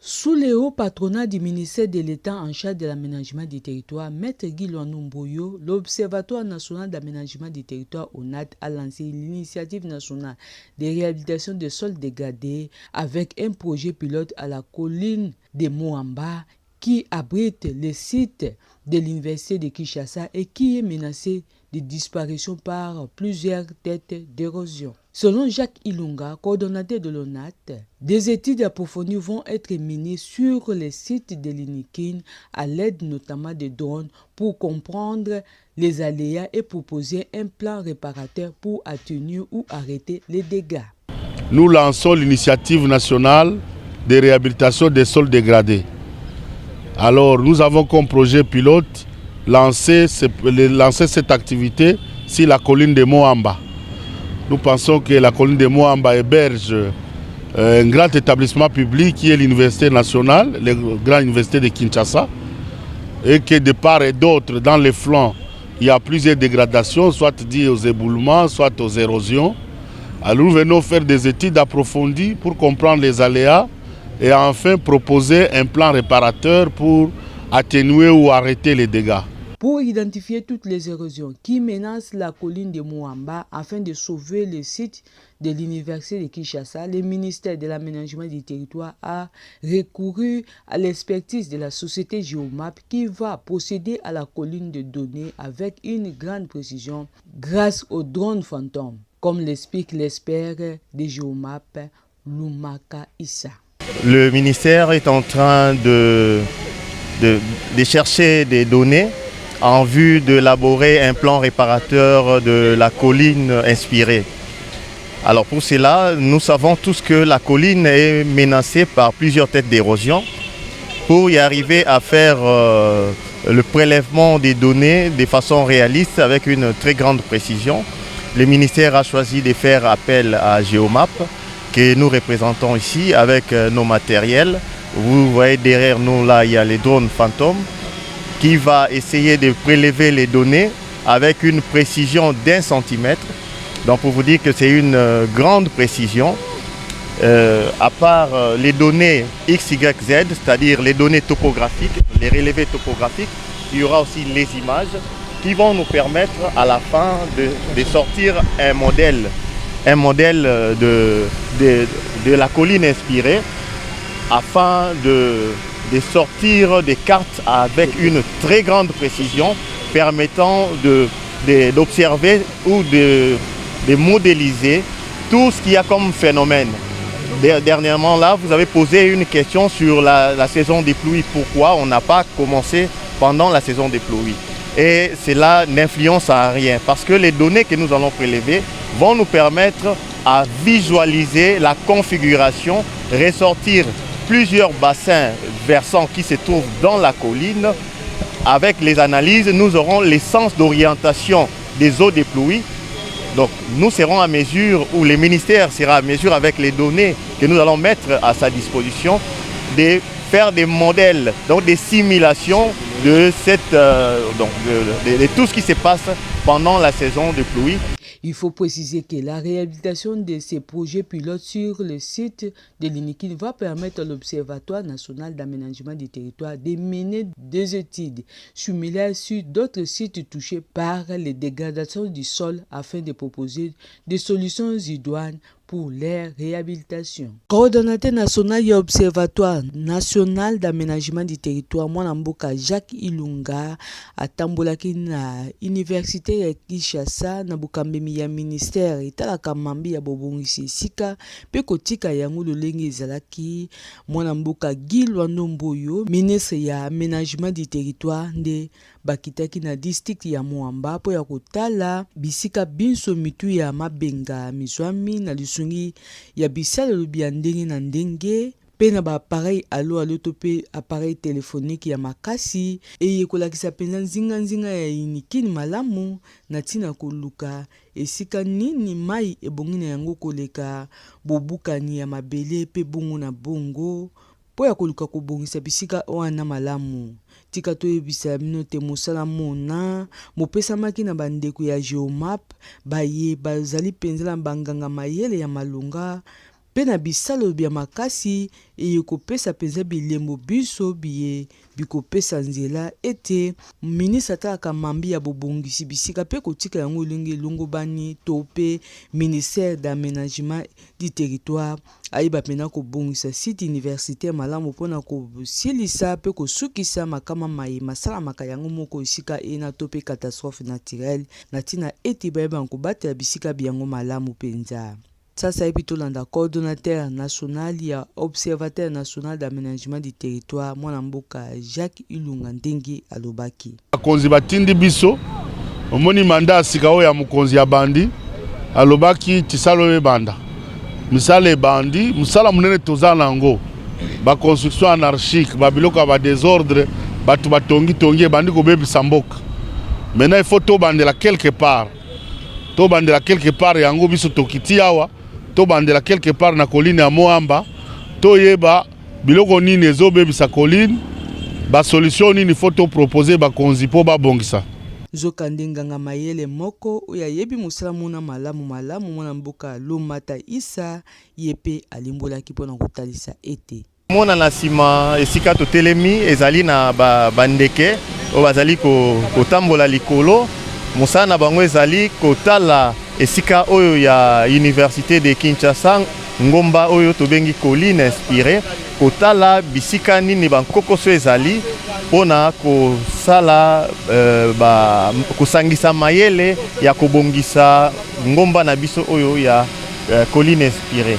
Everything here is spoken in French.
Sous le haut patronat du ministère de l'État en charge de l'aménagement du territoire, Maître Guy Mboyo, l'Observatoire national d'aménagement du territoire ONAT a lancé l'initiative nationale de réhabilitation des sols dégradés avec un projet pilote à la colline de Moamba qui abrite le site de l'université de Kinshasa et qui est menacé de disparition par plusieurs têtes d'érosion. Selon Jacques Ilunga, coordonnateur de l'ONAT, des études approfondies vont être menées sur les sites de l'Inikin à l'aide notamment de drones pour comprendre les aléas et proposer un plan réparateur pour atténuer ou arrêter les dégâts. Nous lançons l'initiative nationale de réhabilitation des sols dégradés. Alors nous avons comme projet pilote lancer cette activité sur la colline de Moamba. Nous pensons que la colline de Moamba héberge un grand établissement public qui est l'université nationale, la grande université de Kinshasa, et que de part et d'autre, dans les flancs, il y a plusieurs dégradations, soit dues aux éboulements, soit aux érosions. Alors nous venons faire des études approfondies pour comprendre les aléas et enfin proposer un plan réparateur pour atténuer ou arrêter les dégâts. Pour identifier toutes les érosions qui menacent la colline de Moamba afin de sauver le site de l'université de Kinshasa, le ministère de l'aménagement du territoire a recouru à l'expertise de la société Geomap qui va procéder à la colline de données avec une grande précision grâce aux drones fantômes, comme l'explique l'expert de Geomap, Lumaka Issa. Le ministère est en train de chercher des données en vue d'élaborer un plan réparateur de la colline inspirée. Alors pour cela, nous savons tous que la colline est menacée par plusieurs têtes d'érosion. Pour y arriver à faire le prélèvement des données de façon réaliste avec une très grande précision, le ministère a choisi de faire appel à Geomap, que nous représentons ici avec nos matériels. Vous voyez derrière nous, là, il y a les drones fantômes qui va essayer de prélever les données avec une précision d'1 centimètre. Donc pour vous dire que c'est une grande précision. À part les données X, Y, Z, c'est-à-dire les données topographiques, les relevés topographiques, il y aura aussi les images qui vont nous permettre à la fin de sortir un modèle de la colline inspirée afin de sortir des cartes avec une très grande précision permettant d'observer ou de modéliser tout ce qu'il y a comme phénomène. Dernièrement, là, vous avez posé une question sur la saison des pluies. Pourquoi on n'a pas commencé pendant la saison des pluies? Et cela n'influence à rien parce que les données que nous allons prélever vont nous permettre à visualiser la configuration, ressortir plusieurs bassins versants qui se trouvent dans la colline. Avec les analyses, nous aurons les sens d'orientation des eaux des pluies. Donc nous serons à mesure, ou le ministère sera à mesure avec les données que nous allons mettre à sa disposition, de faire des modèles, donc des simulations de tout ce qui se passe pendant la saison de pluie. Il faut préciser que la réhabilitation de ces projets pilotes sur le site de l'Inikin va permettre à l'Observatoire national d'aménagement du territoire de mener des études similaires sur d'autres sites touchés par les dégradations du sol afin de proposer des solutions idoines pour leur réhabilitation. Coordonnateur national et Observatoire national d'aménagement du territoire, Mwanamboka Jacques Ilunga, atambolaki na université ya Kinshasa na bukambemi ya ministère etalaka mambi ya bobongisi sika pe kotika yango lolenge ezalaki. Mwanamboka Guy Mboyo, ministre ya aménagement du territoire, nde bakitaki na district ya Moamba po ya kotala bisika binso mitu ya mabenga mizwami na lisungi ya bisalelo bya ndenge na ndenge pe na ba appareil alo to pe appareil téléphonique ya makasi eyekolakisa penza nzinga ya Inikin malamu na tina koluka esika nini mai ebongi na yango koleka bobukani ya mabele pe bongo na bongo po ya koluka kobongisa bisika wana malamu. Tika toyebisa bino te mosala mona mopesamaki na bandeko ya Geomap baye bazali penza na banganga mayele ya malunga pe na bisalo bya makasi eyekopesa penza bilembo biso biye bikopesa nzela ete ministre atalaka mambi ya bobongisi bisika pe kotika yango elenge elongo bani to pe ministère d'aménagement du territoire ayeba pena kobongisa site universitaire malamu mpona kosilisa pe kosukisa makama mai masalamaka yango moko esika ena to pe catastrophe naturelle na ntina ete bayeba kobatela bisika byango malamu penza. Sasa epi tolanda coordonnateur national ya observateur national d'aménagement du territoire mwana mboka Jacques Ilunga ndenge alobaki. Bakonzi batindi biso omoni manda sika oyo ya mokonzi ya bandi alobaki tisalo ebanda. Misala ebandi musala munene toza nango ba construction anarchique ba biloko ba désordre batu batongi tongi ebandi kobebisa mboka. Maintenant il faut tobandela quelque part. Tobandela quelque part yango biso tokiti awa. To bandela quelque part na colline ya Moamba to yeba biloko nini ezobebisa colline ba solution nini faut proposer ba konzi po ba bongisa. Zokandenganga mayele moko oya yebi musala muna malamu mwana mboka Lomata Isa yepe alimbola kipona kotalisa ete mona na sima esika to telemi ezali na bandeke o bazali kotambola likolo musana bango ezali kotala esika oyo ya Université de Kinshasa ngomba oyo tobengi colline inspirée kotala bisika nini bankokoso ezali pona kosala kosangisa mayele ya kobongisa ngomba na biso oyo ya colline inspirée.